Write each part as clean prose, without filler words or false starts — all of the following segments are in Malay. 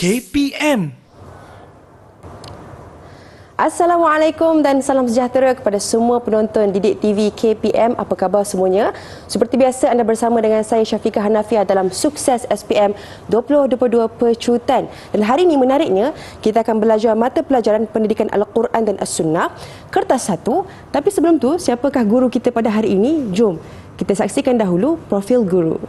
KPM. Assalamualaikum dan salam sejahtera kepada semua penonton Didik TV KPM. Apa khabar semuanya? Seperti biasa anda bersama dengan saya Syafiqah Hanafiah dalam Sukses SPM 2022 Pecutan. Dan hari ini menariknya kita akan belajar mata pelajaran pendidikan Al-Quran dan As-Sunnah kertas 1. Tapi sebelum tu, siapakah guru kita pada hari ini? Jom kita saksikan dahulu profil guru.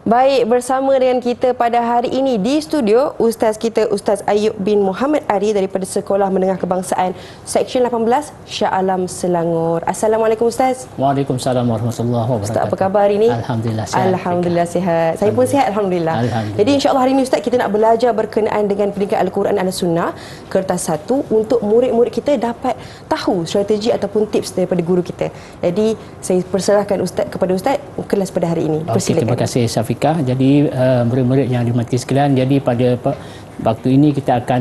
Baik, bersama dengan kita pada hari ini di studio Ustaz kita, Ustaz Ayub bin Muhammad Ari daripada Sekolah Menengah Kebangsaan Seksyen 18 Shah Alam Selangor. Assalamualaikum Ustaz. Waalaikumsalam warahmatullahi wabarakatuh. Ustaz, apa khabar hari ini? Alhamdulillah sihat. Alhamdulillah sihat. Saya pun sihat alhamdulillah. Jadi insya-Allah hari ini Ustaz kita nak belajar berkenaan dengan pendidikan Al-Quran dan As-Sunnah kertas 1 untuk murid-murid kita dapat tahu strategi ataupun tips daripada guru kita. Jadi saya persilahkan Ustaz kepada Ustaz kelas pada hari ini. Persilakan. Terima kasih Syafiqah. Jadi murid-murid yang dimati sekalian, jadi pada waktu ini kita akan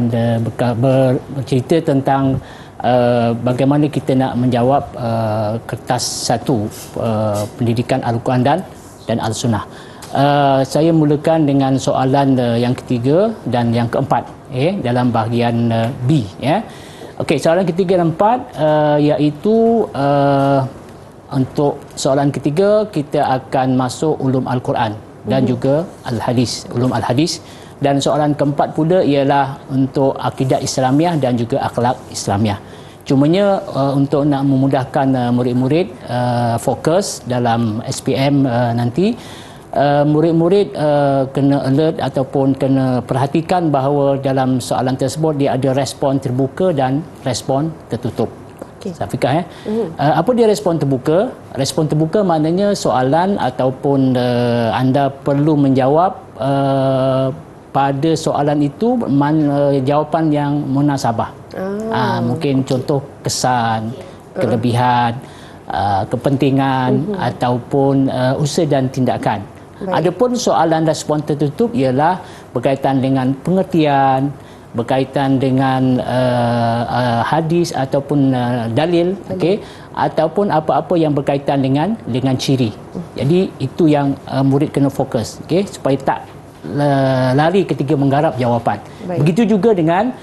bercerita tentang bagaimana kita nak menjawab kertas 1 pendidikan Al-Quran dan Al-Sunnah. Saya mulakan dengan soalan yang ketiga dan yang keempat dalam bahagian B. Okey, soalan ketiga dan empat iaitu untuk soalan ketiga kita akan masuk ulum Al-Quran dan juga Al-Hadis, ulum Al-Hadis. Dan soalan keempat pula ialah untuk akidah Islamiah dan juga akhlak Islamiah. Cumanya untuk nak memudahkan murid-murid fokus dalam SPM nanti, murid-murid kena alert ataupun kena perhatikan bahawa dalam soalan tersebut dia ada respon terbuka dan respon tertutup. Syafiqah, apa dia respon terbuka? Respon terbuka maknanya soalan ataupun anda perlu menjawab pada soalan itu jawapan yang munasabah. Mungkin contoh kesan, kelebihan, kepentingan ataupun usaha dan tindakan. Adapun soalan respon tertutup ialah berkaitan dengan pengertian, berkaitan dengan hadis ataupun dalil, ataupun apa-apa yang berkaitan dengan ciri. Jadi itu yang murid kena fokus, supaya tak lari ketika menggarap jawapan. Begitu juga dengan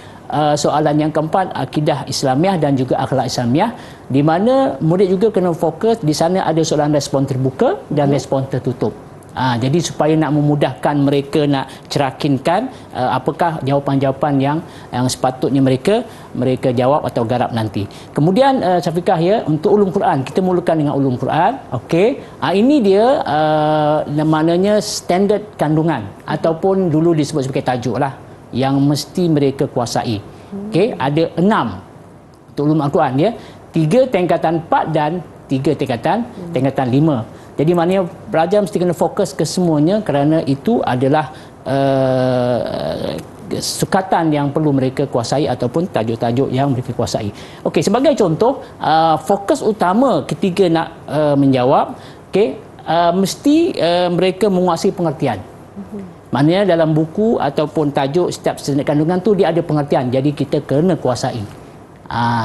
soalan yang keempat, akidah Islamiah dan juga akhlak Islamiah, di mana murid juga kena fokus. Di sana ada soalan respon terbuka dan respon tertutup. Jadi supaya nak memudahkan mereka nak cerakinkan apakah jawapan-jawapan yang sepatutnya mereka jawab atau garap nanti. Kemudian Syafiqah, untuk ulum Quran, kita mulakan dengan ulum Quran. Ini dia maknanya standard kandungan ataupun dulu disebut sebagai tajuk lah yang mesti mereka kuasai. Ada 6 untuk ulum Al-Quran, 3 tingkatan 4 dan 3 tingkatan 5. Jadi maknanya pelajar mesti kena fokus ke semuanya kerana itu adalah sukatan yang perlu mereka kuasai ataupun tajuk-tajuk yang mereka kuasai. Okey, sebagai contoh, fokus utama ketika nak menjawab, mesti mereka menguasai pengertian. Maknanya dalam buku ataupun tajuk setiap standard kandungan tu dia ada pengertian. Jadi kita kena kuasai.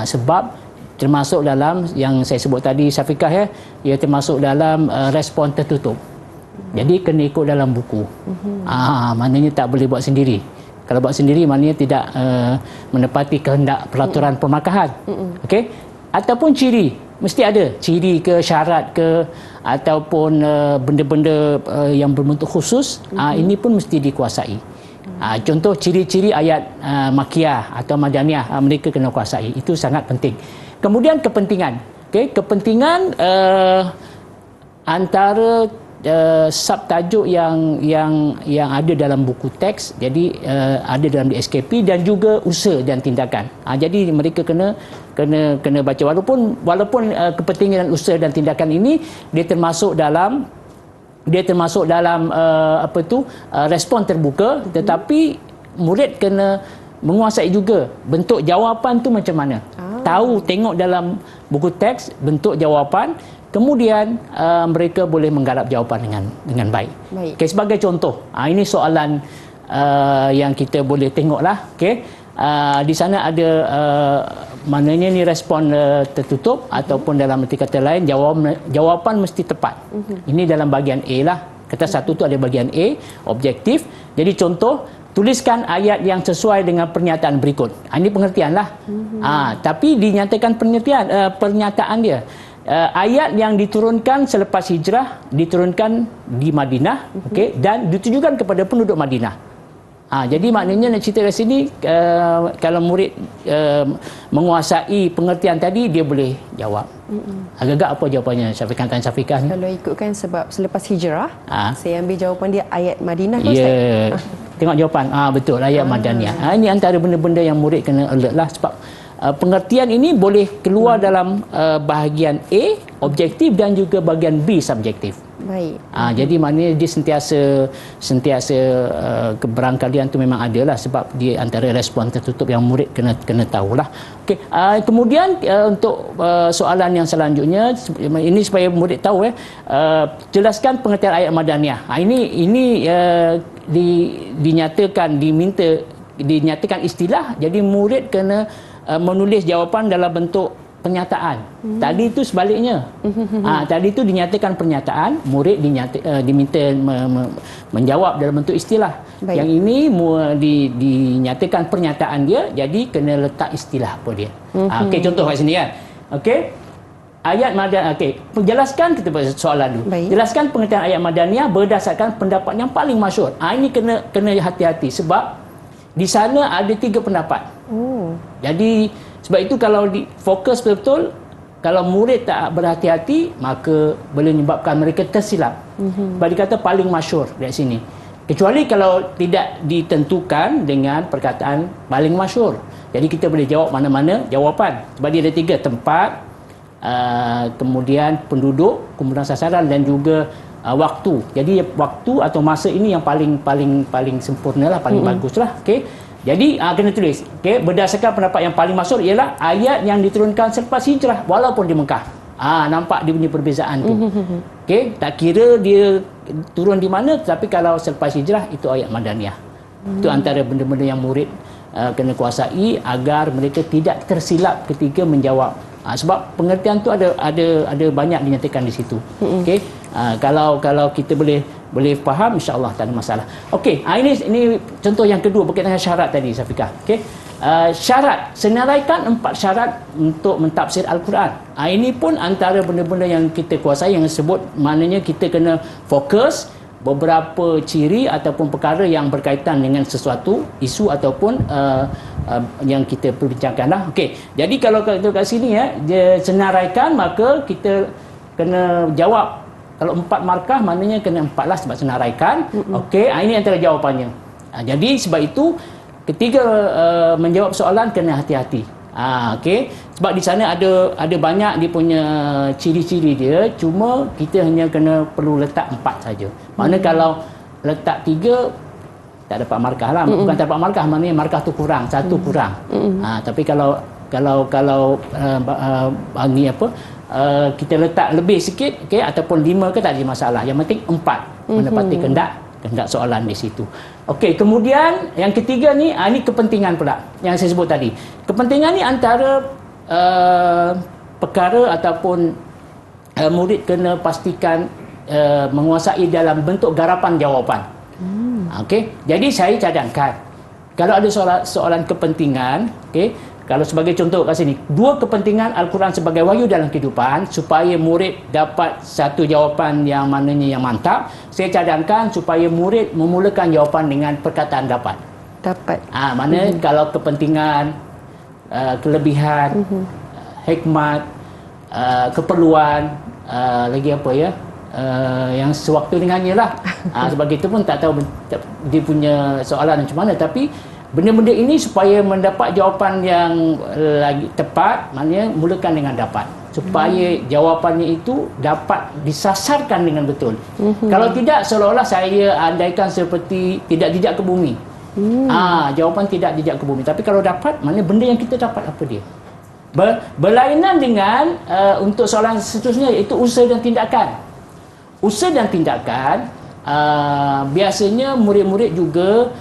Sebab termasuk dalam yang saya sebut tadi Syafiqah, ia termasuk dalam respon tertutup. Jadi kena ikut dalam buku. Maknanya tak boleh buat sendiri. Kalau buat sendiri maknanya tidak menepati kehendak peraturan permakahan. Ataupun ciri, mesti ada ciri ke syarat ke ataupun benda-benda yang berbentuk khusus, ini pun mesti dikuasai. Contoh ciri-ciri ayat Makkiyah atau Madaniyah, mereka kena kuasai. Itu sangat penting. Kemudian kepentingan. Kepentingan antara subtajuk yang ada dalam buku teks, jadi ada dalam DSKP, dan juga usaha dan tindakan. Jadi mereka kena baca, walaupun kepentingan dan usaha dan tindakan ini dia termasuk dalam dia termasuk dalam respon terbuka, tetapi murid kena menguasai juga bentuk jawapan tu macam mana. Tahu, tengok dalam buku teks bentuk jawapan, kemudian mereka boleh menggarap jawapan dengan baik. Okay, sebagai contoh, ini soalan yang kita boleh tengoklah. Okay. Di sana ada maknanya ni respon tertutup ataupun dalam arti kata lain jawapan mesti tepat. Ini dalam bahagian A lah. Kata satu tu ada bahagian A, objektif. Jadi contoh, tuliskan ayat yang sesuai dengan pernyataan berikut. Ini pengertian lah. Tapi dinyatakan pernyataan dia. Ayat yang diturunkan selepas hijrah diturunkan di Madinah, okay, dan ditujukan kepada penduduk Madinah. Jadi maknanya nak cerita kat sini, kalau murid menguasai pengertian tadi, dia boleh jawab. Agak-agak apa jawapannya Syafiqah dan Syafiqah ni? Kalau ikutkan sebab selepas hijrah, saya ambil jawapan dia ayat Madinah. Ya, tengok jawapan. Betul, ayat Madaniyah. Ini antara benda-benda yang murid kena alert lah, sebab pengertian ini boleh keluar dalam bahagian A, objektif, dan juga bahagian B, subjektif. Baik. Jadi maknanya dia sentiasa keberangkalian tu memang ada lah, sebab dia antara respon tertutup yang murid kena tahulah. Okey, kemudian untuk soalan yang selanjutnya, ini supaya murid tahu jelaskan pengertian ayat Madaniyah. Ini dinyatakan istilah, jadi murid kena menulis jawapan dalam bentuk pernyataan. Tadi itu sebaliknya. Tadi itu dinyatakan pernyataan, murid diminta menjawab dalam bentuk istilah. Baik. Yang ini dinyatakan pernyataan dia, jadi kena letak istilah apa dia. Okey, contoh kat sini kan. Okey. Ayat Madaniyah. Okey, jelaskan, kita buat soalan dulu. Baik. Jelaskan pengertian ayat Madaniyah berdasarkan pendapat yang paling masyhur. Ini kena hati-hati sebab di sana ada 3 pendapat. Jadi sebab itu kalau fokus betul-betul, kalau murid tak berhati-hati, maka boleh menyebabkan mereka tersilap. Sebab dikata paling masyhur dari sini. Kecuali kalau tidak ditentukan dengan perkataan paling masyhur. Jadi kita boleh jawab mana-mana jawapan. Sebab dia ada 3, tempat, kemudian penduduk, kemudian sasaran, dan juga waktu. Jadi waktu atau masa ini yang paling sempurna lah, paling bagus lah. Okey. Jadi kena tulis. Okay, berdasarkan pendapat yang paling masyhur ialah ayat yang diturunkan selepas hijrah walaupun di Mekah. Nampak dia punya perbezaan tu. Okey, tak kira dia turun di mana, tapi kalau selepas hijrah itu ayat Madaniyah. Itu antara benda-benda yang murid kena kuasai agar mereka tidak tersilap ketika menjawab. Sebab pengertian tu ada banyak dinyatakan di situ. Okey. Kalau kita boleh faham, insya-Allah tak ada masalah. Okey, ini contoh yang kedua berkaitan dengan syarat tadi, Syafiqah. Okey. Syarat, senaraikan 4 syarat untuk mentafsir Al-Quran. Ini pun antara benda-benda yang kita kuasai, yang sebut maknanya kita kena fokus beberapa ciri ataupun perkara yang berkaitan dengan sesuatu isu ataupun yang kita perbincangkanlah. Okey. Jadi kalau kat sini dia senaraikan, maka kita kena jawab. Kalau 4 markah, maknanya kena 4 lah sebab senaraikan. Okey, ini antara jawapannya. Jadi sebab itu ketika menjawab soalan kena hati-hati. Okey, sebab di sana ada banyak dia punya ciri-ciri dia, cuma kita hanya perlu letak 4 saja. Maknanya kalau letak 3 tak dapat markah lah. Bukan tak dapat markah, maknanya markah tu kurang, 1 kurang. Tapi kalau kita letak lebih sikit, okey, ataupun 5 ke, tak ada masalah. Yang penting 4 menepati kehendak soalan di situ. Okey, kemudian yang ketiga ni, ini kepentingan pula yang saya sebut tadi. Kepentingan ni antara perkara ataupun murid kena pastikan menguasai dalam bentuk garapan jawapan. Okey, jadi saya cadangkan kalau ada soalan kepentingan, okey, kalau sebagai contoh kat sini, 2 kepentingan Al-Quran sebagai wahyu dalam kehidupan, supaya murid dapat satu jawapan yang maknanya yang mantap, saya cadangkan supaya murid memulakan jawapan dengan perkataan dapat. Maknanya kalau kepentingan, kelebihan, hikmat, keperluan, lagi apa ya, yang sewaktu dengannya lah. Sebab kita pun tak tahu dia punya soalan macam mana, tapi benda-benda ini supaya mendapat jawapan yang lagi tepat, maknanya mulakan dengan dapat. Supaya jawapannya itu dapat disasarkan dengan betul. Kalau tidak, seolah-olah saya andaikan seperti tidak jejak ke bumi. Jawapan tidak jejak ke bumi. Tapi kalau dapat, maknanya benda yang kita dapat apa dia? Berlainan dengan untuk soalan seterusnya, iaitu usaha dan tindakan. Usaha dan tindakan, biasanya murid-murid juga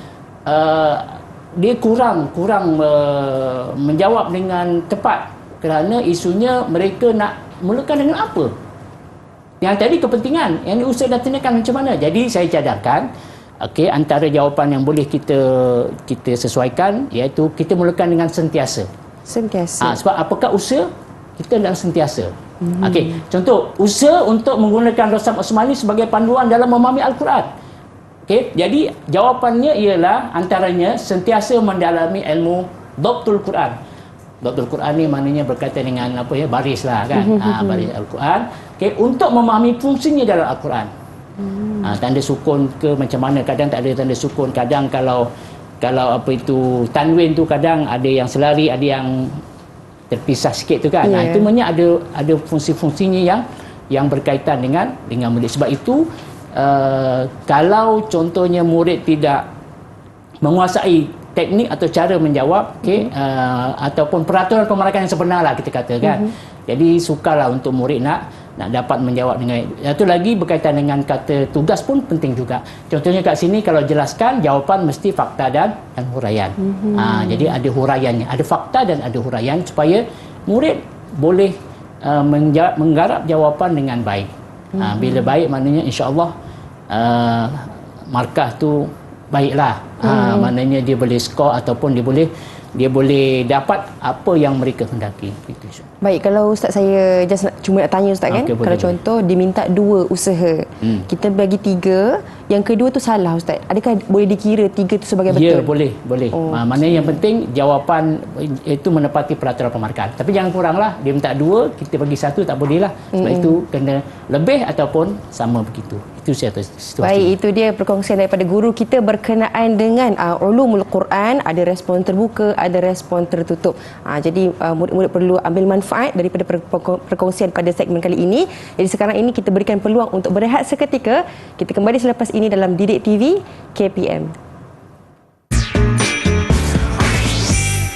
dia kurang menjawab dengan tepat, kerana isunya mereka nak mulakan dengan apa. Yang tadi kepentingan, yang ini usaha dan tindakan macam mana. Jadi saya cadangkan, antara jawapan yang boleh kita sesuaikan, iaitu kita mulakan dengan sentiasa. Sebab apakah usaha? Kita adalah sentiasa. Contoh, usaha untuk menggunakan Rasam Osmani sebagai panduan dalam memahami Al-Quran. Jadi jawapannya ialah antaranya sentiasa mendalami ilmu Dhabtul Quran. Dhabtul Quran ni maknanya berkaitan dengan baris lah kan. Baris Al-Quran. Untuk memahami fungsinya dalam Al-Quran. Tanda sukun ke macam mana, kadang tak ada tanda sukun, kadang kalau tanwin tu kadang ada yang selari, ada yang terpisah sikit tu kan. Itu maknanya ada fungsi-fungsinya yang berkaitan dengan murid. Sebab itu kalau contohnya murid tidak menguasai teknik atau cara menjawab, ataupun peraturan pemarakan yang sebenar lah kita kata kan. Jadi sukarlah untuk murid nak dapat menjawab dengan. Satu lagi berkaitan dengan kata tugas pun penting juga. Contohnya kat sini kalau jelaskan, jawapan mesti fakta dan huraian. Jadi ada huraiannya, ada fakta dan ada huraian supaya murid boleh menggarap jawapan dengan baik. Bila baik maknanya insya-Allah markah tu baiklah. Maknanya dia boleh skor ataupun dia boleh dapat apa yang mereka hendaki. Baik, kalau Ustaz saya cuma nak tanya Ustaz kan, kalau contoh diminta 2 usaha, kita bagi 3, yang kedua tu salah Ustaz, adakah boleh dikira 3 tu sebagai betul? Ya, boleh. Maknanya yang penting jawapan itu menepati peraturan pemarakan. Tapi jangan kuranglah, dia minta 2, kita bagi 1 tak boleh lah. Sebab itu kena lebih ataupun sama begitu. Itu situasi. Baik, itu dia perkongsian daripada guru kita berkenaan dengan ulumul Quran. Ada respon terbuka, ada respon tertutup. Jadi murid-murid perlu ambil manfaat daripada perkongsian pada segmen kali ini. Jadi sekarang ini kita berikan peluang untuk berehat seketika. Kita kembali selepas ini dalam Didik TV KPM.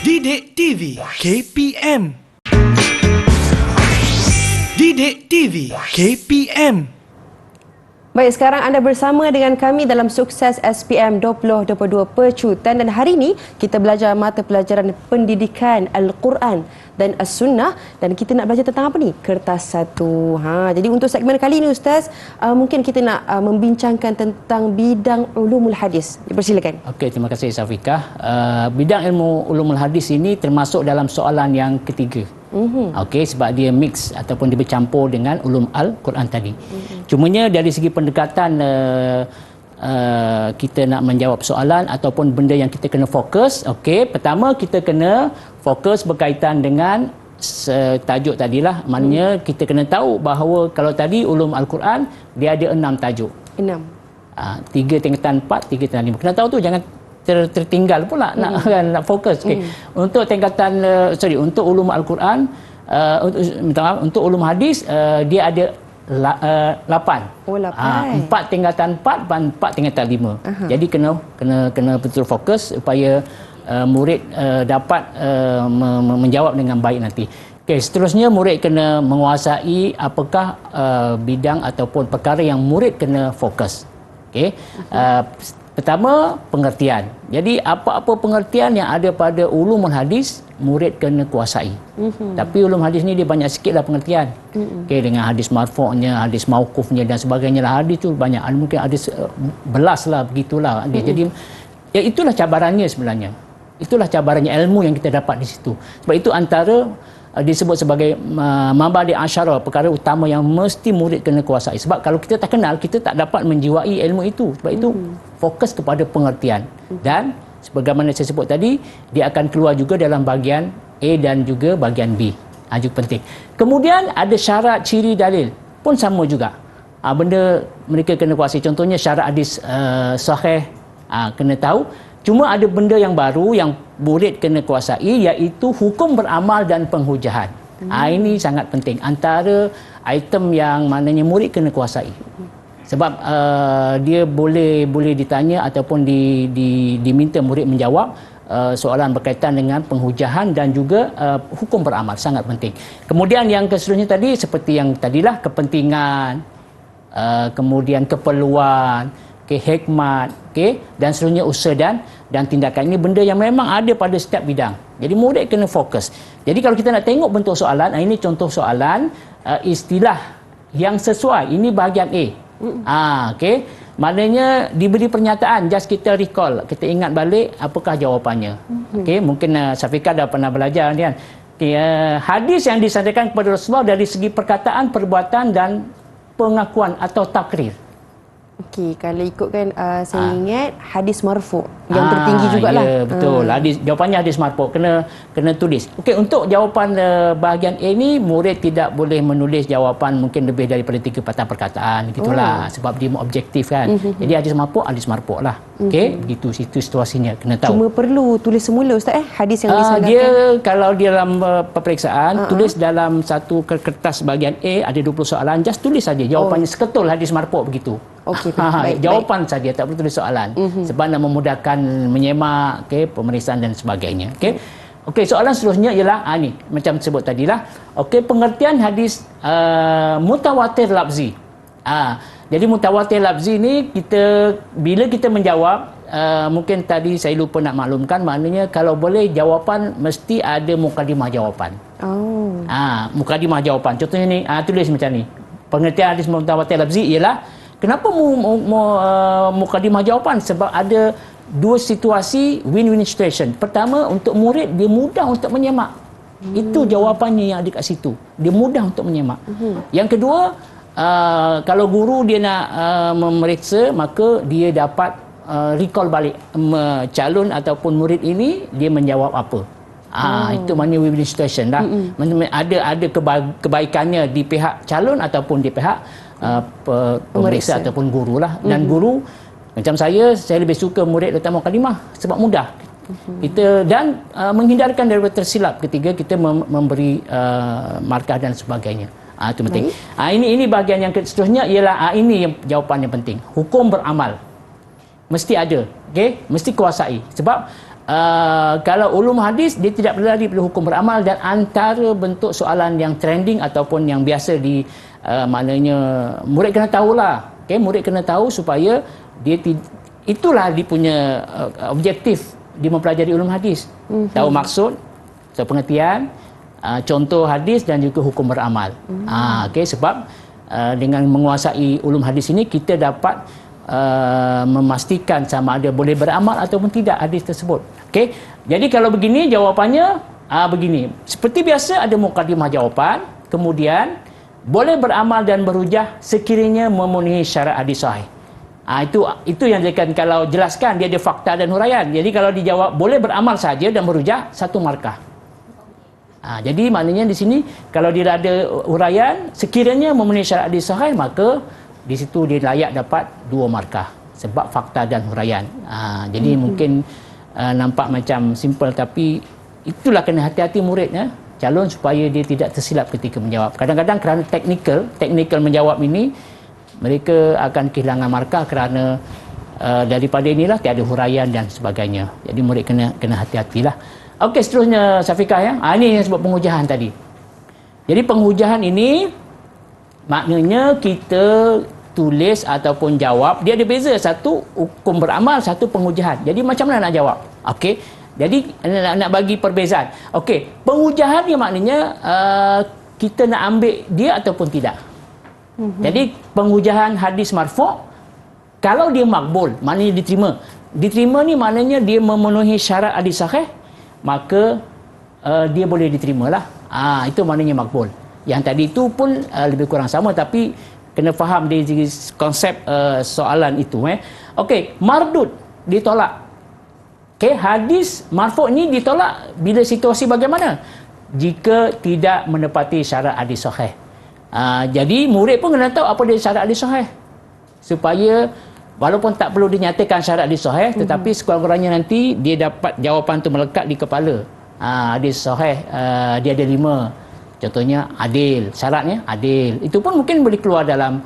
Didik TV KPM. Didik TV KPM. Baik, sekarang anda bersama dengan kami dalam Sukses SPM 2022 Pecutan, dan hari ini kita belajar mata pelajaran pendidikan Al-Quran dan As-Sunnah, dan kita nak belajar tentang apa ni? Kertas satu. Jadi untuk segmen kali ini Ustaz, mungkin kita nak membincangkan tentang bidang ulumul hadis. Dipersilakan. Okey, terima kasih Safiqah. Bidang ilmu ulumul hadis ini termasuk dalam soalan yang ketiga. Okey, sebab dia mix ataupun dia bercampur dengan ulum Al-Quran tadi. Cumanya dari segi pendekatan kita nak menjawab soalan ataupun benda yang kita kena fokus. Okey, pertama kita kena fokus berkaitan dengan tajuk tadilah. Maknanya kita kena tahu bahawa kalau tadi ulum Al-Quran dia ada 6 tajuk. 6. 3 tingkatan 4, 3 tingkatan 5. Kena tahu tu, jangan tertinggal pula nak fokus. Okay. Untuk tingkatan untuk ulum Al-Quran, untuk ulum hadis dia ada 8. 4 tingkatan 4 dan 4 tingkatan 5. Jadi kena betul fokus supaya murid dapat menjawab dengan baik nanti. Okey, seterusnya murid kena menguasai apakah bidang ataupun perkara yang murid kena fokus. Okey. Pertama, pengertian. Jadi apa-apa pengertian yang ada pada ulumul hadis, murid kena kuasai. Tapi ulum hadis ni dia banyak sikitlah pengertian. Okey, dengan hadis marfu'nya, hadis mauqufnya dan sebagainya lah. Hadis tu banyak. Mungkin hadis belas lah, begitulah. Jadi ya itulah cabarannya sebenarnya. Itulah cabarannya ilmu yang kita dapat di situ. Sebab itu antara disebut sebagai mabadi asyara, perkara utama yang mesti murid kena kuasai. Sebab kalau kita tak kenal, kita tak dapat menjiwai ilmu itu. Sebab itu fokus kepada pengertian. Dan sebagaimana saya sebut tadi, dia akan keluar juga dalam bahagian A dan juga bahagian B. Juga penting. Kemudian ada syarat ciri dalil pun sama juga. Benda mereka kena kuasai. Contohnya syarat hadis sahih, kena tahu. Cuma ada benda yang baru yang murid kena kuasai, iaitu hukum beramal dan penghujahan. Ini sangat penting. Antara item yang maknanya murid kena kuasai. Sebab dia boleh ditanya ataupun diminta murid menjawab soalan berkaitan dengan penghujahan dan juga hukum beramal. Sangat penting. Kemudian yang seterusnya tadi, seperti yang tadilah, kepentingan, kemudian keperluan, hikmat, dan seterusnya usaha dan tindakan. Ini benda yang memang ada pada setiap bidang. Jadi murid kena fokus. Jadi kalau kita nak tengok bentuk soalan, ini contoh soalan istilah yang sesuai. Ini bahagian A. Maknanya diberi pernyataan, just kita recall, kita ingat balik apakah jawapannya. Mungkin Syafiqah dah pernah belajar kan. Hadis yang disampaikan kepada Rasulullah dari segi perkataan, perbuatan dan pengakuan atau takrir. Okey, kalau ikutkan saya ingat hadis marfu' yang tertinggi jugalah. Ya, betul. Jawapannya hadis marfu', kena tulis. Okey, untuk jawapan bahagian A ni, murid tidak boleh menulis jawapan mungkin lebih daripada 3 patah perkataan gitulah, sebab dia objektif kan. Jadi hadis marfu' lah. Okey, begitu situ situasinya, kena tahu. Cuma perlu tulis semula Ustaz hadis yang disandarkan. Dia kalau dia dalam peperiksaan tulis dalam satu kertas bahagian A ada 20 soalan, just tulis saja jawapannya seketul hadis marfu' begitu. Okey, baik. Jawapan saja, tak perlu tulis soalan. Sebab nak memudahkan menyemak, pemeriksaan dan sebagainya. Okey, soalan seterusnya ialah ni macam sebut tadilah. Okey, pengertian hadis mutawatir lafzi. Jadi mutawatir lafzi ni bila kita menjawab, mungkin tadi saya lupa nak maklumkan, maknanya kalau boleh jawapan mesti ada mukadimah jawapan. Mukadimah jawapan. Contohnya ni, tulis macam ni. Pengertian hadis mutawatir lafzi ialah, kenapa mukadimah jawapan? Sebab ada 2 situasi win-win situation. Pertama, untuk murid dia mudah untuk menyemak. Itu jawapannya yang ada kat situ. Dia mudah untuk menyemak. Yang kedua, kalau guru dia nak memeriksa, maka dia dapat recall balik calon ataupun murid ini dia menjawab apa. Itu maknanya win-win situation lah. Ada kebaikannya di pihak calon ataupun di pihak pemeriksa ataupun guru lah. Dan guru macam saya lebih suka murid letak mukadimah sebab mudah kita dan menghindarkan daripada tersilap ketika kita memberi markah dan sebagainya. Itu penting. Ini bahagian yang seterusnya ialah ini yang jawapan yang penting. Hukum beramal mesti ada, mesti kuasai. Sebab kalau ulum hadis dia tidak berlari pada hukum beramal, dan antara bentuk soalan yang trending ataupun yang biasa maknanya murid kena tahulah. Murid kena tahu supaya itulah dia punya objektif dia mempelajari ulum hadis. Tahu maksud, tahu pengertian, contoh hadis dan juga hukum beramal. Sebab dengan menguasai ulum hadis ini kita dapat memastikan sama ada boleh beramal ataupun tidak hadis tersebut. Jadi kalau begini jawapannya begini. Seperti biasa ada mukadimah jawapan, kemudian boleh beramal dan berhujah sekiranya memenuhi syarat hadis sahih. Itu yang dikatakan kalau jelaskan dia ada fakta dan huraian. Jadi kalau dijawab boleh beramal saja dan berhujah, 1 markah. Jadi maknanya di sini kalau dia ada huraian sekiranya memenuhi syarat hadis sahih, maka di situ dia layak dapat 2 markah sebab fakta dan huraian. Jadi mungkin nampak macam simple, tapi itulah kena hati-hati murid calon supaya dia tidak tersilap ketika menjawab. Kadang-kadang kerana teknikal menjawab ini mereka akan kehilangan markah kerana daripada inilah tiada huraian dan sebagainya. Jadi murid kena hati-hatilah. Okey, seterusnya Syafiqah ini yang sebut penghujahan tadi. Jadi penghujahan ini maknanya kita tulis ataupun jawab, dia ada beza, satu hukum beramal, satu penghujahan. Jadi macam mana nak jawab? Okey. Jadi nak bagi perbezaan. Okey, penghujahan ni maknanya kita nak ambil dia ataupun tidak. Jadi penghujahan hadis marfu' kalau dia makbul, maknanya diterima. Diterima ni maknanya dia memenuhi syarat hadis sahih, maka dia boleh diterimalah. Itu maknanya makbul. Yang tadi itu pun lebih kurang sama, tapi kena faham dari konsep soalan itu. Okey, mardud ditolak. Hadis marfu' ni ditolak bila situasi bagaimana? Jika tidak menepati syarat hadis sahih. Jadi murid pun kena tahu apa dia syarat hadis sahih supaya walaupun tak perlu dinyatakan syarat dia sahih, tetapi sekurang-kurangnya nanti dia dapat jawapan tu melekat di kepala. Hadis sahih, dia ada 5. Contohnya adil, syaratnya adil. Itu pun mungkin boleh keluar dalam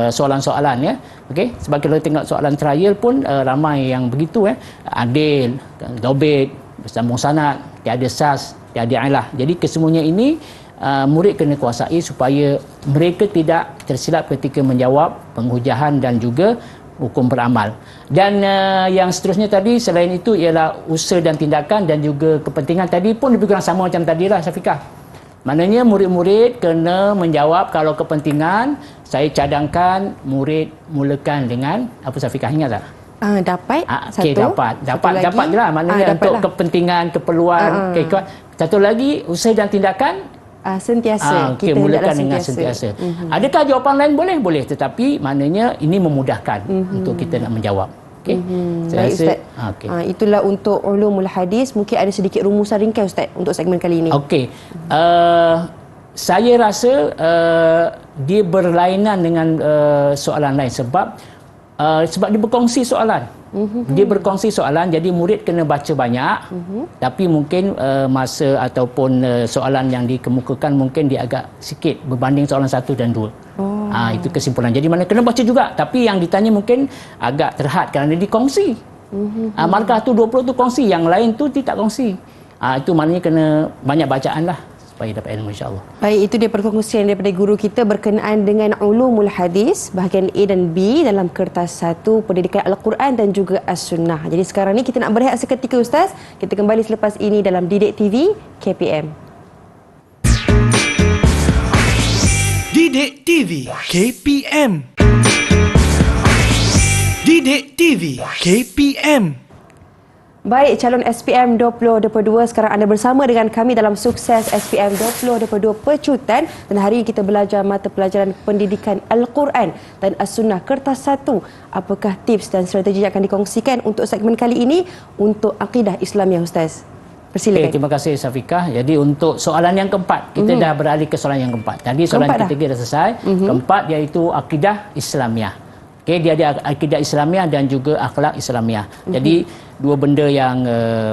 soalan-soalan ya. Okey, sebab kalau tengok soalan trial pun ramai yang begitu adil, dobit, bersambung sanad, tiada sas, tiada ilah. Jadi kesemuanya ini murid kena kuasai supaya mereka tidak tersilap ketika menjawab penghujahan dan juga hukum beramal. Dan yang seterusnya tadi selain itu ialah usaha dan tindakan dan juga kepentingan. Tadi pun lebih kurang sama macam tadilah Syafiqah. Maknanya murid-murid kena menjawab kalau kepentingan. Saya cadangkan murid mulakan dengan apa, Syafiqah ingat tak? Dapat Okey, satu. dapat je lah. Maknanya untuk kepentingan, keperluan. Okay, satu lagi usaha dan tindakan. Sentiasa. Kita mulakan dengan sentiasa. Adakah jawapan lain? Boleh. Tetapi maknanya ini memudahkan untuk kita nak menjawab. Okey. Saya Baik, rasa Ustaz. Itulah untuk ulumul hadis. Mungkin ada sedikit rumusan ringkas Ustaz untuk segmen kali ini. Okey. Saya rasa dia berlainan dengan soalan lain sebab dia berkongsi soalan. Dia berkongsi soalan, jadi murid kena baca banyak. Tapi mungkin masa ataupun soalan yang dikemukakan mungkin dia agak sikit berbanding soalan 1 dan 2. Itu kesimpulan. Jadi mana kena baca juga, tapi yang ditanya mungkin agak terhad kerana dikongsi. Markah tu 20 tu kongsi, yang lain tu tidak kongsi. Itu maknanya kena banyak bacaan lah supaya dapat ilmu, insya-Allah. Baik, itu dia perkongsian daripada guru kita berkenaan dengan ulumul hadis bahagian A dan B dalam kertas 1 pendidikan Al-Quran dan juga As-Sunnah. Jadi sekarang ni kita nak berehat seketika Ustaz. Kita kembali selepas ini dalam Didik TV KPM. Didik TV KPM. Didik TV KPM. Baik, calon SPM 2022, sekarang anda bersama dengan kami dalam Sukses SPM 2022 Pecutan, dan hari ini kita belajar mata pelajaran pendidikan Al-Quran dan As-Sunnah kertas 1. Apakah tips dan strategi yang akan dikongsikan untuk segmen kali ini untuk akidah Islamiah, Ustaz? Persilakan. Terima kasih Syafiqah. Jadi untuk soalan yang keempat, kita dah beralih ke soalan yang keempat. Tadi soalan ketiga dah selesai. Keempat iaitu akidah Islamiah. Okey, dia ada akidah Islamiah dan juga akhlak Islamiah. Jadi dua benda yang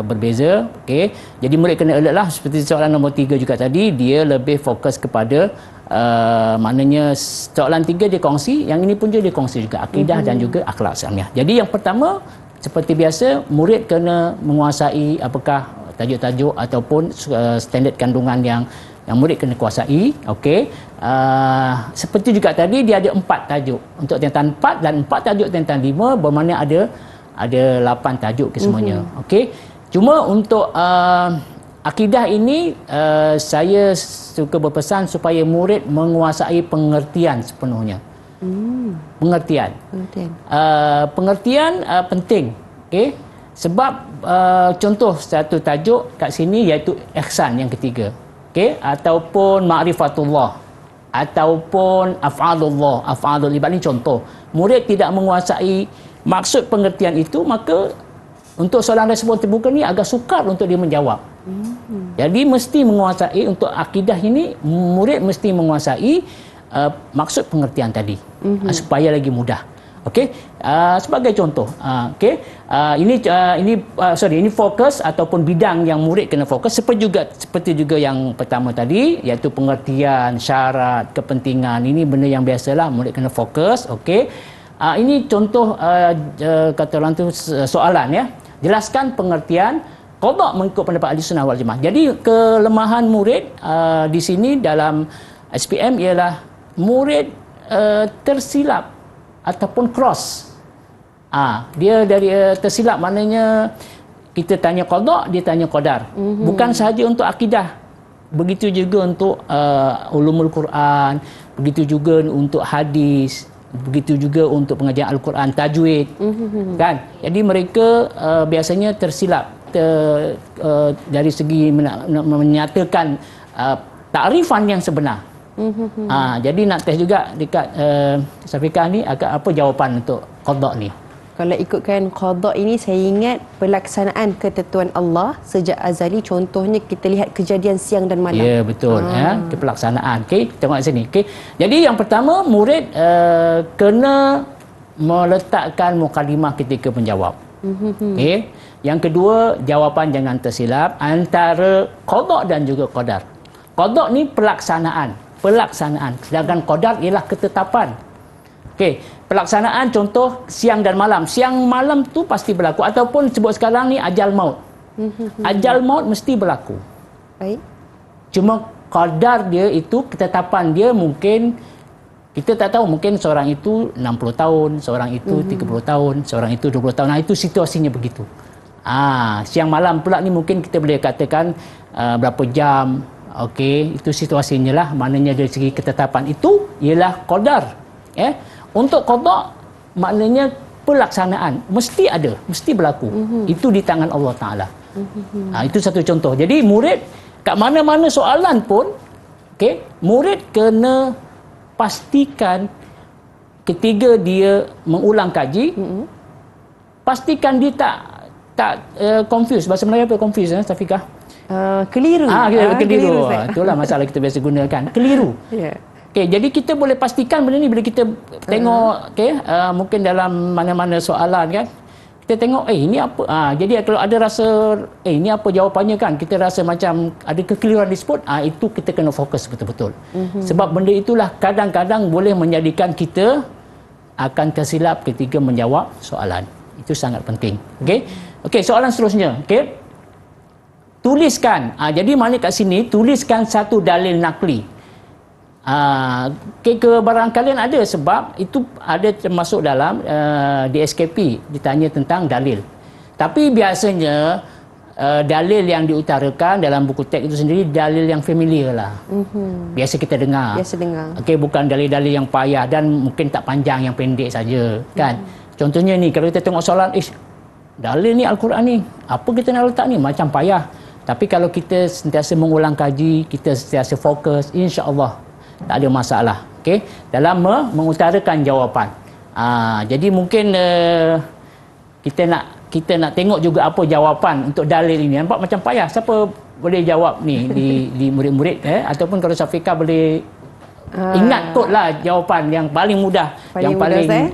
berbeza. Okey. Jadi murid kena alert lah, seperti soalan nombor 3 juga tadi, dia lebih fokus kepada maknanya soalan 3 dia kongsi, yang ini pun dia kongsi juga akidah dan juga akhlak Islamiah. Jadi yang pertama, seperti biasa, murid kena menguasai apakah tajuk-tajuk ataupun standard kandungan yang murid kena kuasai. Okey. Seperti juga tadi, dia ada 4 tajuk untuk tentan 4 dan 4 tajuk tentan 5, bermakna ada 8 tajuk kesemuanya. Okey. Cuma untuk akidah ini saya suka berpesan supaya murid menguasai pengertian sepenuhnya. Pengertian penting. Okey. Sebab contoh satu tajuk kat sini iaitu ihsan yang ketiga. Okey, ataupun ma'rifatullah ataupun af'alul ibad, ni contoh. Murid tidak menguasai maksud pengertian itu, maka untuk soalan respon terbuka ni agak sukar untuk dia menjawab. Jadi mesti menguasai, untuk akidah ini murid mesti menguasai maksud pengertian tadi, supaya lagi mudah. Okey, sebagai contoh, ini fokus ataupun bidang yang murid kena fokus, seperti juga yang pertama tadi, iaitu pengertian, syarat, kepentingan. Ini benda yang biasalah murid kena fokus. Okey, ini contoh kata orang tu soalan ya. Jelaskan pengertian qada mengikut pendapat Ahlussunnah wal Jamaah. Jadi kelemahan murid di sini dalam SPM ialah murid tersilap ataupun cross. Dia dari tersilap, maknanya kita tanya qada, dia tanya qadar. Bukan sahaja untuk akidah, begitu juga untuk ulumul Quran, begitu juga untuk hadis, begitu juga untuk pengajian Al-Quran, tajwid. Kan? Jadi mereka biasanya tersilap dari segi menyatakan takrifan yang sebenar. Jadi nak test juga dekat Syafiqah ni, apa jawapan untuk qada ni? Kalau ikutkan qada ini, saya ingat pelaksanaan ketentuan Allah sejak azali. Contohnya kita lihat kejadian siang dan malam. Ya, betul. Pelaksanaan. Okey, tengok sini. Okey. Jadi yang pertama, murid kena meletakkan mukadimah ketika menjawab. Okey. Yang kedua, jawapan jangan tersilap antara qada dan juga qadar. Qada ni pelaksanaan, sedangkan qadar ialah ketetapan. Okey, pelaksanaan contoh siang dan malam. Siang malam tu pasti berlaku ataupun sebut sekarang ni ajal maut. Ajal maut mesti berlaku. Baik. Cuma qadar dia itu, ketetapan dia mungkin kita tak tahu, mungkin seorang itu 60 tahun, seorang itu 30 tahun, seorang itu 20 tahun. Nah, itu situasinya begitu. Siang malam pula ni mungkin kita boleh katakan berapa jam. Okey, itu situasinya lah. Maknanya dari segi ketetapan itu ialah qadar. Untuk qada maknanya pelaksanaan mesti ada, mesti berlaku. Itu di tangan Allah Taala. Itu satu contoh. Jadi murid kat mana-mana soalan pun, okey, murid kena pastikan ketika dia mengulang kaji, pastikan dia tak confuse. Bahasa Melayu apa confuse, Safiqah? Keliru. Keliru. Itulah masalah kita biasa gunakan. Keliru. Yeah. Okey, jadi kita boleh pastikan benda ni bila kita tengok, mungkin dalam mana-mana soalan kan, kita tengok ini apa. Jadi kalau ada rasa ini apa jawapannya kan, kita rasa macam ada kekeliruan disebut, itu kita kena fokus betul-betul. Sebab benda itulah kadang-kadang boleh menjadikan kita akan tersilap ketika menjawab soalan. Itu sangat penting. Okey, soalan seterusnya. Okey. Tuliskan. Jadi mana kat sini tuliskan satu dalil nakli. Kebarang kalian ada sebab itu ada termasuk dalam di SKP ditanya tentang dalil. Tapi biasanya dalil yang diutarakan dalam buku teks itu sendiri dalil yang familiar lah. Biasa kita dengar. Okey, bukan dalil-dalil yang payah dan mungkin tak panjang, yang pendek saja kan. Contohnya ni kalau kita tengok soalan, dalil ni Al-Quran ni, apa kita nak letak ni macam payah. Tapi kalau kita sentiasa mengulang kaji, kita sentiasa fokus, insya-Allah tak ada masalah. Okey, dalam mengutarakan jawapan. Jadi mungkin kita nak tengok juga apa jawapan untuk dalil ini. Nampak macam payah. Siapa boleh jawab ni di murid-murid ataupun kalau Safiqah boleh ingat kotlah jawapan yang paling mudah, yang paling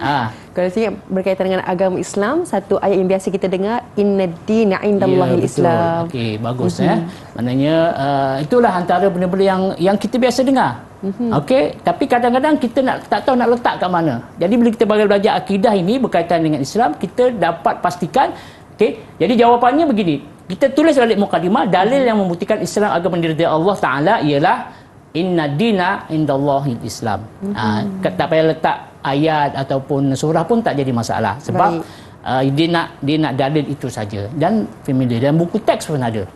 kalau saya berkaitan dengan agama Islam, satu ayat yang biasa kita dengar, innad-dina indallahil Islam. Okey, bagus. Maknanya itulah antara benda-benda yang kita biasa dengar. Okey, tapi kadang-kadang kita tak tahu nak letak kat mana. Jadi bila kita belajar akidah ini berkaitan dengan Islam, kita dapat pastikan. Okey, jadi jawapannya begini. Kita tulis dalam mukadimah, dalil yang membuktikan Islam agama diridai Allah Taala ialah innad-dina indallahil Islam. Tak payah letak ayat ataupun surah pun tak jadi masalah sebab dia nak dalil itu saja dan familiar, dan buku teks pun ada.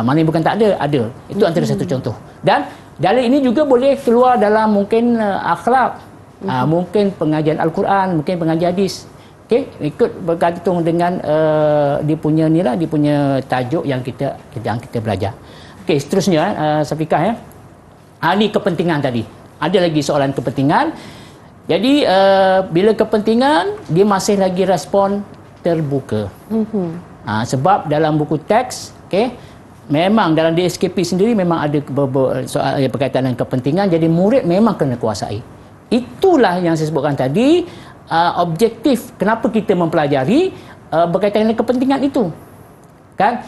Mana bukan tak ada. Itu antara satu contoh. Dan dalil ini juga boleh keluar dalam mungkin akhlak, mungkin pengajian Al-Quran, mungkin pengajian hadis. Okey, ikut bergantung dengan dia punya tajuk yang kita belajar. Okey, seterusnya Safiqah ini kepentingan tadi. Ada lagi soalan kepentingan. Jadi bila kepentingan dia masih lagi respon terbuka. Sebab dalam buku teks, memang dalam DSKP sendiri memang ada soal yang berkaitan dengan kepentingan. Jadi murid memang kena kuasai. Itulah yang saya sebutkan tadi, objektif kenapa kita mempelajari berkaitan dengan kepentingan itu. Kan?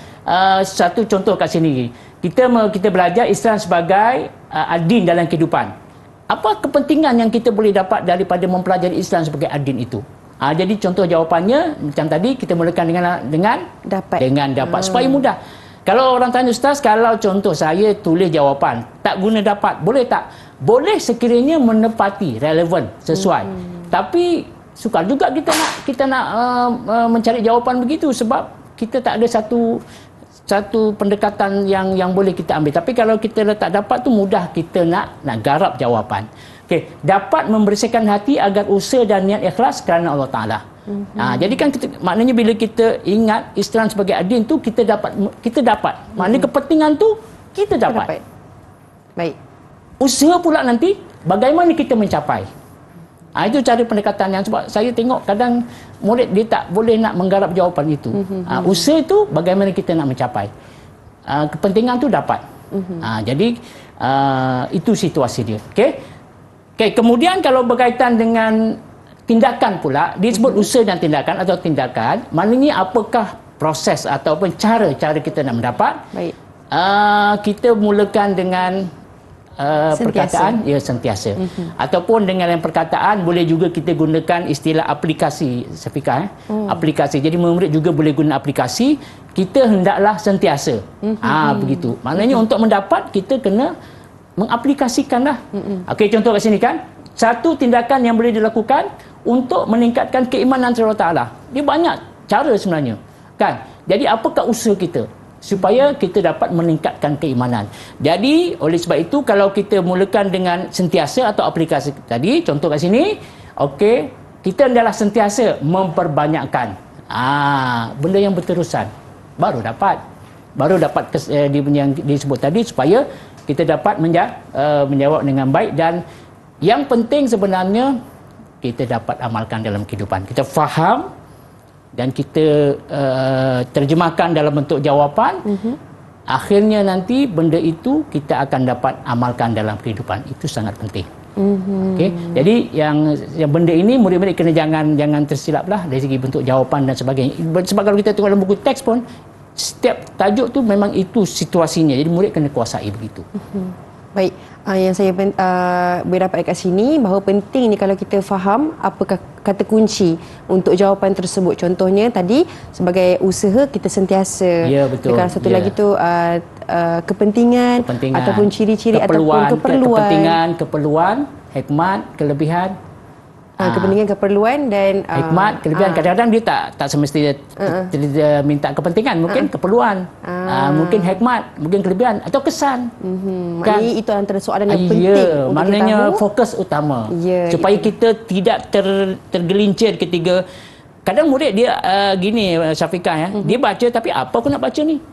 Satu contoh kat sini. Kita belajar Islam sebagai adin dalam kehidupan. Apa kepentingan yang kita boleh dapat daripada mempelajari Islam sebagai adin itu? Jadi contoh jawapannya macam tadi, kita mulakan dengan dapat supaya mudah. Kalau orang tanya, Ustaz, kalau contoh saya tulis jawapan tak guna dapat, boleh tak? Boleh sekiranya menepati, relevan, sesuai. Tapi sukar juga kita nak mencari jawapan begitu sebab kita tak ada satu pendekatan yang boleh kita ambil. Tapi kalau kita letak dapat tu mudah kita nak garap jawapan. Okey, dapat membersihkan hati agar usaha dan niat ikhlas kerana Allah Taala. Jadi kan maknanya bila kita ingat Islam sebagai adin tu kita dapat. Maknanya kepentingan tu kita dapat. Baik. Usaha pula nanti bagaimana kita mencapai. Itu cara pendekatan yang sebab saya tengok kadang murid dia tak boleh nak menggarap jawapan itu. Usaha itu bagaimana kita nak mencapai. Kepentingan tu dapat. Jadi itu situasi dia. Okey. Kemudian kalau berkaitan dengan tindakan pula, disebut usaha dan tindakan atau tindakan, maknanya apakah proses ataupun cara kita nak mendapat. Baik. Kita mulakan dengan perkataan sentiasa. Ataupun dengan yang perkataan boleh juga kita gunakan istilah aplikasi, Syafiqah. Aplikasi. Jadi murid juga boleh guna aplikasi. Kita hendaklah sentiasa. Begitu. Maknanya untuk mendapat kita kena mengaplikasikanlah. Okey, contoh kat sini kan. Satu tindakan yang boleh dilakukan untuk meningkatkan keimanan terhadap Allah Taala. Dia banyak cara sebenarnya. Kan? Jadi apakah usaha kita supaya kita dapat meningkatkan keimanan? Jadi oleh sebab itu kalau kita mulakan dengan sentiasa atau aplikasi tadi, contoh kat sini, okey, kita adalah sentiasa memperbanyakkan benda yang berterusan, baru dapat yang disebut tadi, supaya kita dapat menjawab dengan baik. Dan yang penting sebenarnya kita dapat amalkan dalam kehidupan. Kita faham dan kita terjemahkan dalam bentuk jawapan. Akhirnya nanti benda itu kita akan dapat amalkan dalam kehidupan. Itu sangat penting. Okay? Jadi yang benda ini murid-murid kena jangan tersilaplah dari segi bentuk jawapan dan sebagainya. Sebab kalau kita tengok dalam buku teks pun, setiap tajuk tu memang itu situasinya. Jadi murid kena kuasai begitu. Baik, yang saya boleh dapat kat sini bahawa penting ni kalau kita faham apakah kata kunci untuk jawapan tersebut. Contohnya tadi sebagai usaha kita sentiasa. Ya, betul. Kalau satu lagi tu kepentingan ataupun ciri-ciri ataupun keperluan. Keperluan, hikmat, kelebihan. Kepentingan, keperluan dan hikmat, kelebihan. Kadang-kadang dia tak semestinya dia minta kepentingan, mungkin keperluan, mungkin hikmat, mungkin kelebihan atau kesan. Kan? Maknanya itu antara soalan yang penting untuk maknanya kita tahu. Fokus utama supaya kita tidak tergelincir ketika kadang murid dia gini, Syafiqah, dia baca tapi apa aku nak baca ni?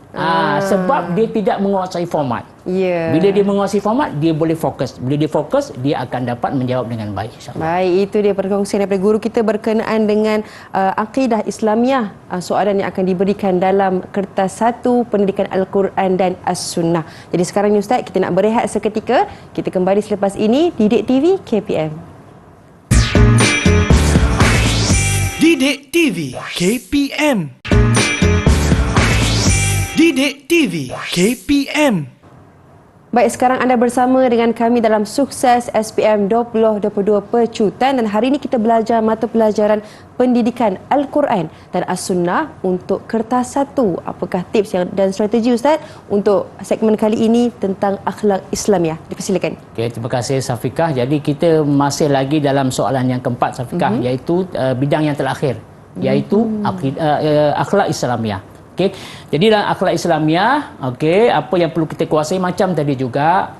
Sebab dia tidak menguasai format. Bila dia menguasai format, dia boleh fokus. Bila dia fokus, dia akan dapat menjawab dengan baik, insya-Allah. Baik, itu dia perkongsian daripada guru kita berkenaan dengan akidah Islamiah, soalan yang akan diberikan dalam kertas 1 pendidikan Al-Quran dan As-Sunnah. Jadi sekarang ni Ustaz, kita nak berehat seketika. Kita kembali selepas ini Didik TV KPM. Didik TV KPM. Didik TV KPM. Baik, sekarang anda bersama dengan kami dalam Sukses SPM 2022 Pecutan, dan hari ini kita belajar mata pelajaran pendidikan Al-Quran dan As-Sunnah untuk kertas 1. Apakah tips dan strategi Ustaz untuk segmen kali ini tentang akhlak Islamiah? Dipersilakan. Okay, terima kasih Syafiqah. Jadi kita masih lagi dalam soalan yang keempat, Syafiqah, iaitu bidang yang terakhir, iaitu akhlak Islamiah. Okey. Jadi dalam akhlak Islamiah, okey, apa yang perlu kita kuasai macam tadi juga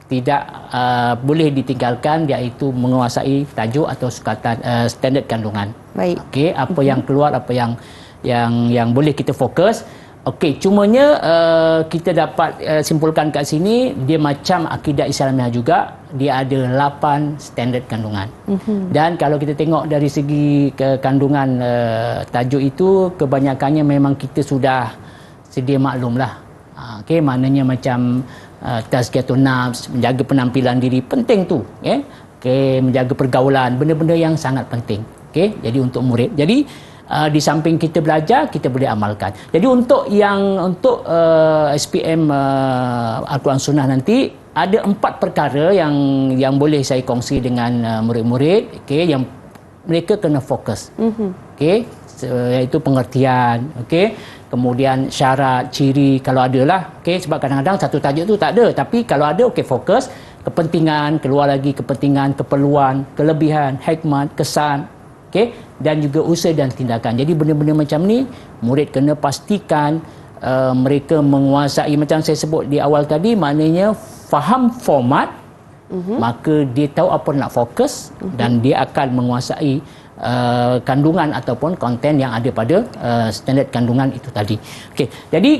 tidak boleh ditinggalkan, iaitu menguasai tajuk atau sukatan standard kandungan. Baik. Okey, apa yang keluar, apa yang boleh kita fokus. Okey, cumanya kita dapat simpulkan kat sini, dia macam akidah Islamiah juga, dia ada 8 standard kandungan. Dan kalau kita tengok dari segi kandungan tajuk itu, kebanyakannya memang kita sudah sedia maklumlah. Okey, maknanya macam tazkiyatun nafs, menjaga penampilan diri, penting tu. Okey, menjaga pergaulan, benda-benda yang sangat penting. Okey, jadi untuk murid. Jadi di samping kita belajar, kita boleh amalkan. Jadi untuk SPM Al-Quran Sunnah nanti ada 4 perkara yang boleh saya kongsi dengan murid-murid, okey, yang mereka kena fokus. Okey, iaitu pengertian, okey, kemudian syarat, ciri kalau ada lah, okey, sebab kadang-kadang satu tajuk tu tak ada, tapi kalau ada, okey, fokus, kepentingan, keluar lagi kepentingan, keperluan, kelebihan, hikmat, kesan, okey, dan juga usaha dan tindakan. Jadi benda-benda macam ni murid kena pastikan mereka menguasai. Macam saya sebut di awal tadi, maknanya faham format, maka dia tahu apa nak fokus, dan dia akan menguasai kandungan ataupun konten yang ada pada standard kandungan itu tadi. Okey, jadi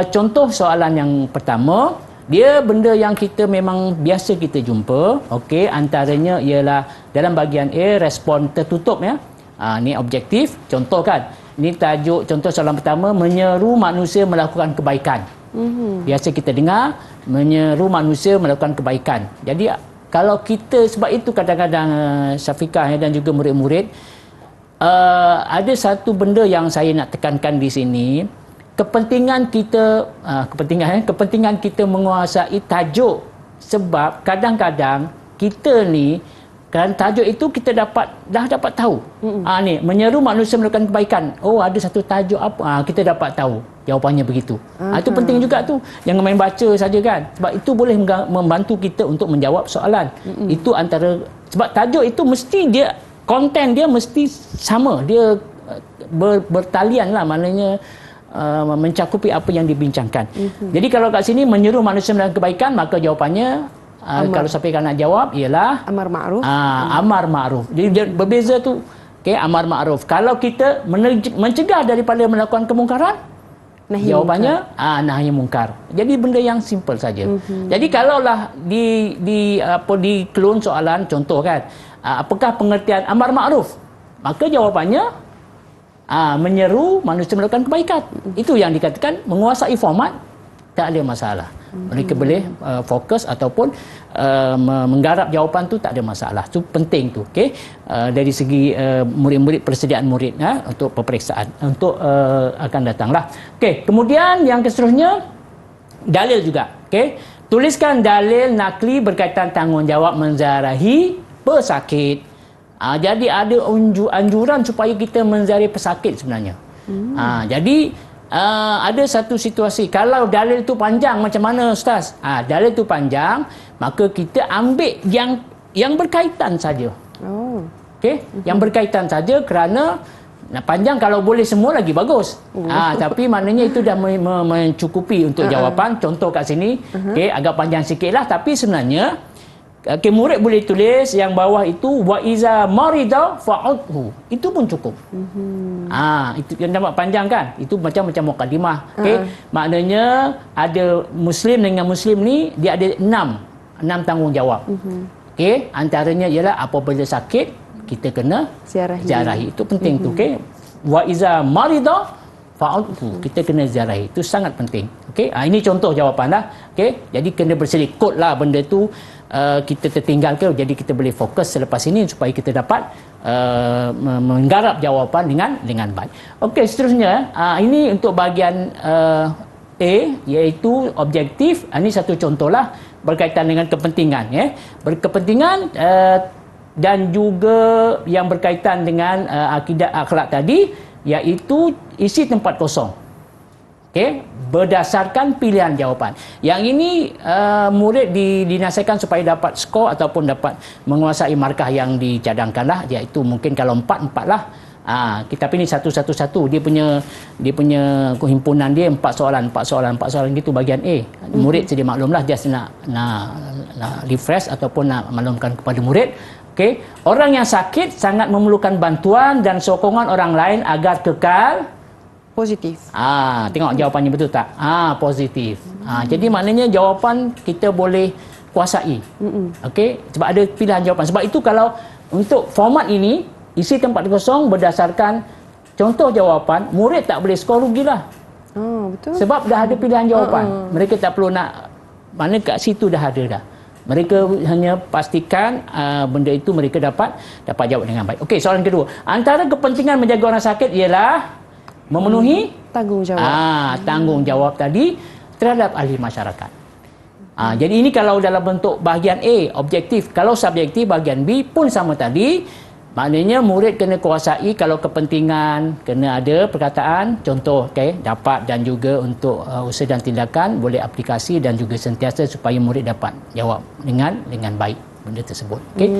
contoh soalan yang pertama, dia benda yang kita memang biasa kita jumpa. Okey, antaranya ialah dalam bahagian A, respon tertutup, ya. Ni objektif. Contoh kan, ni tajuk, contoh soalan pertama, menyeru manusia melakukan kebaikan. Biasa kita dengar menyeru manusia melakukan kebaikan. Jadi kalau kita, sebab itu kadang-kadang Syafiqah dan juga murid-murid, ada satu benda yang saya nak tekankan di sini. Kepentingan kita menguasai tajuk, sebab kadang-kadang kita ni kan tajuk itu kita dah dapat tahu. Ni menyeru manusia melakukan kebaikan. Oh, ada satu tajuk apa? Kita dapat tahu jawapannya begitu. Itu penting juga tu. Jangan main baca saja kan. Sebab itu boleh membantu kita untuk menjawab soalan. Itu antara, sebab tajuk itu mesti dia, konten dia mesti sama. Dia bertalian lah, maknanya mencakupi apa yang dibincangkan. Jadi kalau kat sini menyeru manusia melakukan kebaikan, maka jawapannya kalau siapa yang nak jawab ialah Amar ma'ruf. Amar ma'ruf. Jadi dia berbeza tu. Okey, amar ma'ruf. Kalau kita mencegah daripada melakukan kemungkaran, jawapannya nahi mungkar. Jadi benda yang simple saja. Jadi kalaulah di clone soalan, contoh kan, apakah pengertian amar ma'ruf? Maka jawapannya menyeru manusia melakukan kebaikan. Itu yang dikatakan menguasai format, tak ada masalah. Mereka boleh fokus ataupun menggarap jawapan tu, tak ada masalah. Itu penting tu. Okey, dari segi murid-murid, persediaan murid untuk peperiksaan untuk akan datanglah. Okey, kemudian yang seterusnya dalil juga. Okey, tuliskan dalil nakli berkaitan tanggungjawab menziarahi pesakit. Jadi ada anjuran supaya kita menziarahi pesakit sebenarnya. Jadi ada satu situasi, kalau dalil tu panjang macam mana Ustaz? Dalil tu panjang, maka kita ambil yang berkaitan saja. Okey, yang berkaitan saja, kerana panjang kalau boleh semua lagi bagus. Tapi maknanya itu dah mencukupi untuk jawapan. Contoh kat sini, okey, agak panjang sikitlah, tapi sebenarnya murid boleh tulis yang bawah itu, wa iza marida fa'udhu. Itu pun cukup. Itu yang nampak panjang kan? Itu macam mukadimah. Okey, maknanya ada muslim dengan muslim ni dia ada 6 tanggungjawab. Okey, antaranya ialah apabila sakit kita kena ziarahi. Itu penting tu. Okey, wa iza marida fa'udhu, kita kena ziarahi. Itu sangat penting. Okey, ini contoh jawapan lah. Okey, jadi kena berselit kod lah benda tu. Kita tertinggal ke, jadi kita boleh fokus selepas ini supaya kita dapat menggarap jawapan dengan baik. Okey, seterusnya ini untuk bahagian A, iaitu objektif. Ini satu contohlah berkaitan dengan kepentingan, berkepentingan dan juga yang berkaitan dengan akidah akhlak tadi, iaitu isi tempat kosong. Okey, berdasarkan pilihan jawapan. Yang ini murid dinasihatkan supaya dapat skor ataupun dapat menguasai markah yang dicadangkanlah, iaitu mungkin kalau 4 lah. Tapi ini satu. Dia punya himpunan dia 4 soalan gitu bahagian A. Murid sedia maklumlah, just nak refresh ataupun nak maklumkan kepada murid. Okey, orang yang sakit sangat memerlukan bantuan dan sokongan orang lain agar kekal positif. Tengok jawapannya betul tak? Positif. Jadi maknanya jawapan kita boleh kuasai. Okey, sebab ada pilihan jawapan. Sebab itu kalau untuk format ini, isi tempat kosong berdasarkan contoh jawapan, murid tak boleh skor rugilah. Betul. Sebab dah ada pilihan jawapan. Mereka tak perlu nak, mana kat situ dah ada dah. Mereka hanya pastikan benda itu mereka dapat jawab dengan baik. Okey, soalan kedua. Antara kepentingan menjaga orang sakit ialah memenuhi tanggungjawab. Tanggungjawab tadi terhadap ahli masyarakat. Jadi ini kalau dalam bentuk bahagian A, objektif. Kalau subjektif, bahagian B pun sama tadi. Maknanya murid kena kuasai kalau kepentingan, kena ada perkataan, contoh, dapat, dan juga untuk usaha dan tindakan boleh aplikasi dan juga sentiasa supaya murid dapat jawab dengan baik benda tersebut. Okey.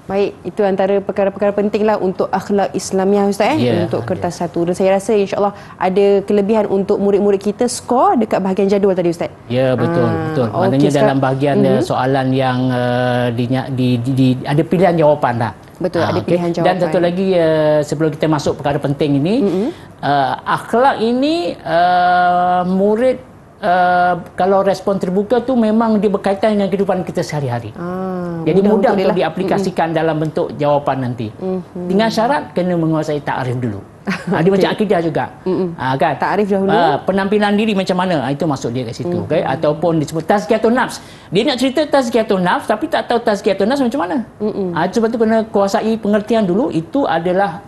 Baik, itu antara perkara-perkara pentinglah untuk akhlak Islamiah Ustaz untuk kertas satu. Dan saya rasa insya-Allah ada kelebihan untuk murid-murid kita skor dekat bahagian jadual tadi Ustaz. Ya, betul. Maknanya dalam bahagian soalan yang ada pilihan jawapan dah. Betul, ada pilihan jawapan. Dan satu lagi sebelum kita masuk perkara penting ini, akhlak ini murid kalau respon terbuka tu memang dia berkaitan dengan kehidupan kita sehari-hari. Jadi mudah untuk diaplikasikan dalam bentuk jawapan nanti. Dengan syarat kena menguasai ta'arif dulu. Dia macam akidah juga. Kan? Ta'arif dahulu. Penampilan diri macam mana? Itu masuk dia kat situ. Okay? Ataupun disebut tazkiyatun nafs. Dia nak cerita tazkiyatun nafs tapi tak tahu tazkiyatun nafs macam mana. Sebab tu kena kuasai pengertian dulu. Itu adalah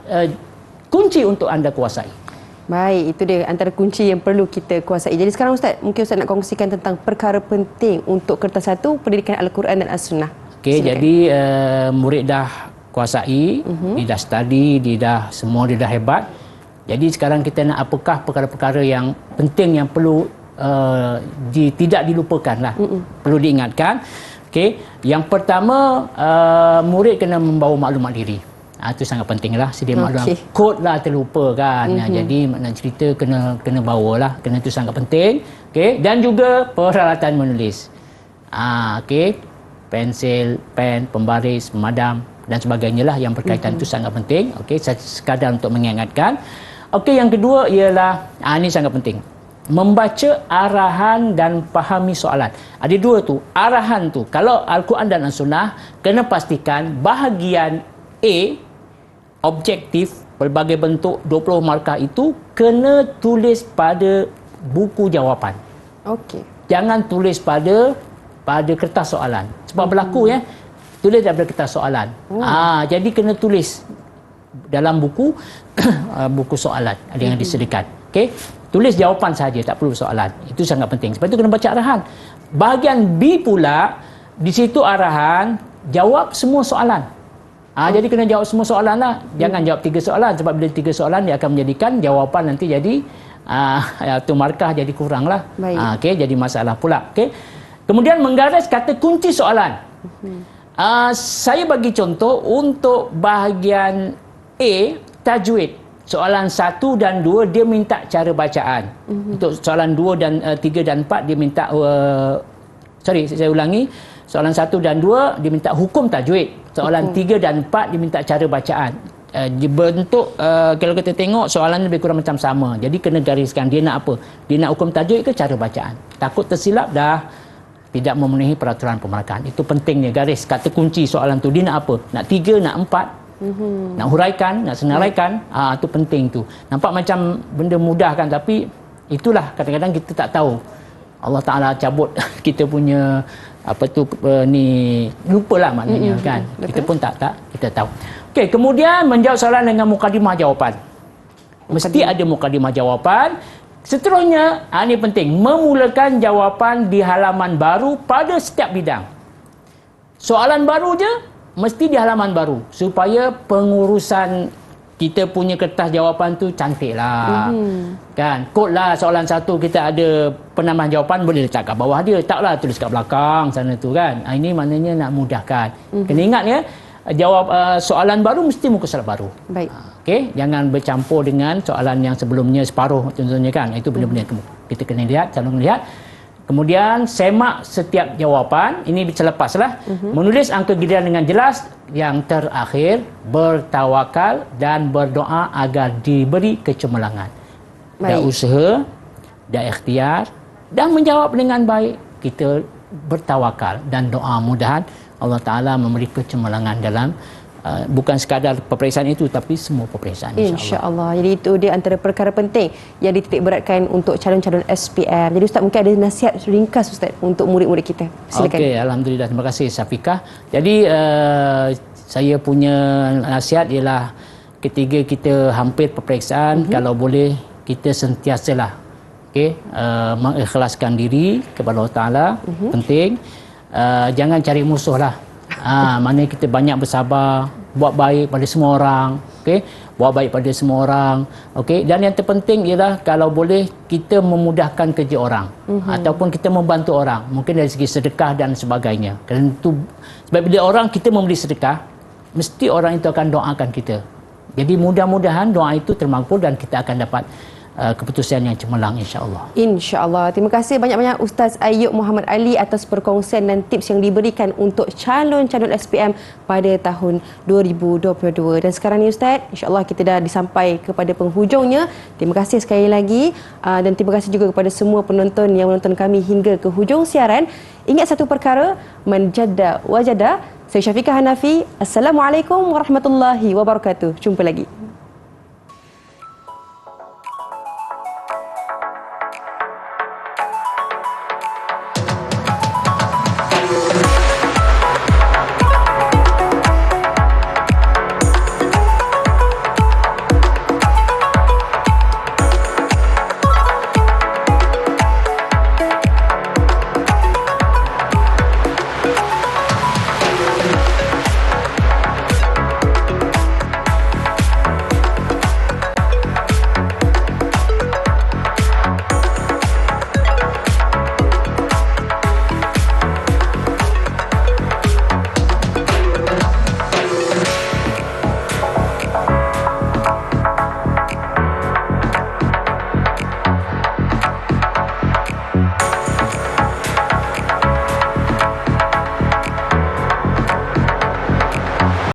kunci untuk anda kuasai. Baik, itu dia antara kunci yang perlu kita kuasai. Jadi sekarang Ustaz, mungkin Ustaz nak kongsikan tentang perkara penting untuk Kertas 1 Pendidikan Al-Quran dan As-Sunnah. Okey, jadi murid dah kuasai, dia dah study, dia dah hebat. Jadi sekarang kita nak apakah perkara-perkara yang penting yang perlu tidak dilupakan lah. Perlu diingatkan. Okey, yang pertama murid kena membawa maklumat diri. Itu sangat penting lah, sedia maklumat. Kod lah terlupa kan. Jadi nak cerita kena bawa lah. Kena itu sangat penting. Okay. Dan juga peralatan menulis. Okay. Pensil, pen, pembaris, pemadam dan sebagainya lah yang berkaitan itu sangat penting. Okay. Sekadar untuk mengingatkan. Okay. Yang kedua ialah, ini sangat penting. Membaca arahan dan fahami soalan. Ada dua tu. Arahan tu, kalau Al-Quran dan As-Sunnah, kena pastikan bahagian A, objektif berbagai bentuk 20 markah itu kena tulis pada buku jawapan. Okey. Jangan tulis pada kertas soalan. Sebab berlaku tulis daripada kertas soalan. Jadi kena tulis dalam buku buku soalan ada yang disediakan. Okey. Tulis jawapan saja, tak perlu soalan. Itu sangat penting. Sebab itu kena baca arahan. Bahagian B pula, di situ arahan jawab semua soalan. Jadi kena jawab semua soalan lah. Jangan jawab 3 soalan. Sebab bila 3 soalan, dia akan menjadikan jawapan nanti jadi tu markah jadi kurang lah. Okay, jadi masalah pula. Okay. Kemudian menggaris kata kunci soalan. Saya bagi contoh untuk bahagian A, tajwid. Soalan 1 dan 2 dia minta cara bacaan. Untuk soalan 2 dan 3 dan 4 dia minta saya ulangi. Soalan 1 dan 2 dia minta hukum tajwid. Soalan 3 dan 4 dia minta cara bacaan. Bentuk kalau kita tengok soalan lebih kurang macam sama. Jadi kena gariskan dia nak apa? Dia nak hukum tajwid ke cara bacaan? Takut tersilap dah tidak memenuhi peraturan pemerakaan. Itu pentingnya garis kata kunci soalan tu. Dia nak apa? Nak 3, nak 4? Nak huraikan, nak senaraikan? Itu penting tu. Nampak macam benda mudah kan, tapi itulah kadang-kadang kita tak tahu. Allah Ta'ala cabut kita punya lupalah maknanya kan. Betul. Kita pun tak kita tahu. Okey, kemudian menjawab soalan dengan mukadimah jawapan. Mesti ada mukadimah jawapan. Seterusnya, ini penting, memulakan jawapan di halaman baru pada setiap bidang. Soalan baru je mesti di halaman baru supaya pengurusan kita punya kertas jawapan tu cantik lah. Kan? Kod lah soalan 1 kita ada penambahan jawapan boleh letak kat bawah dia. Taklah tulis kat belakang sana tu kan. Ini maknanya nak mudahkan. Kena ingat jawab soalan baru mesti muka surat baru. Baik. Okey, jangan bercampur dengan soalan yang sebelumnya separuh contohnya kan. Itu benda-benda kita kena lihat, selalu melihat. Kemudian semak setiap jawapan. Ini selepaslah. Menulis angka giliran dengan jelas. Yang terakhir, bertawakal dan berdoa agar diberi kecemerlangan. Dah usaha, dah ikhtiar, dan menjawab dengan baik. Kita bertawakal dan doa mudahan Allah Ta'ala memberi kecemerlangan dalam bukan sekadar peperiksaan itu tapi semua peperiksaan insya-Allah. Jadi itu dia antara perkara penting yang dititik beratkan untuk calon-calon SPM. Jadi Ustaz mungkin ada nasihat ringkas Ustaz untuk murid-murid kita. Silakan. Okey, alhamdulillah, terima kasih Syafiqah. Jadi saya punya nasihat ialah ketika kita hampir peperiksaan kalau boleh kita sentiasalah mengikhlaskan diri kepada Allah Ta'ala. Penting. Jangan cari musuh lah. Mana kita banyak bersabar, buat baik pada semua orang, buat baik pada semua orang, dan yang terpenting ialah kalau boleh kita memudahkan kerja orang, ataupun kita membantu orang, mungkin dari segi sedekah dan sebagainya. Kerana itu, sebab bila orang kita memberi sedekah, mesti orang itu akan doakan kita. Jadi mudah-mudahan doa itu termakbul dan kita akan dapat keputusan yang cemerlang, insya-Allah. InsyaAllah. Terima kasih banyak-banyak Ustaz Ayub Muhammad Ali atas perkongsian dan tips yang diberikan untuk calon-calon SPM pada tahun 2022. Dan sekarang ni Ustaz, insya-Allah kita dah disampai kepada penghujungnya. Terima kasih sekali lagi dan terima kasih juga kepada semua penonton yang menonton kami hingga ke hujung siaran. Ingat satu perkara, man jadda wajada. Saya Syafiqah Hanafi. Assalamualaikum warahmatullahi wabarakatuh. Jumpa lagi.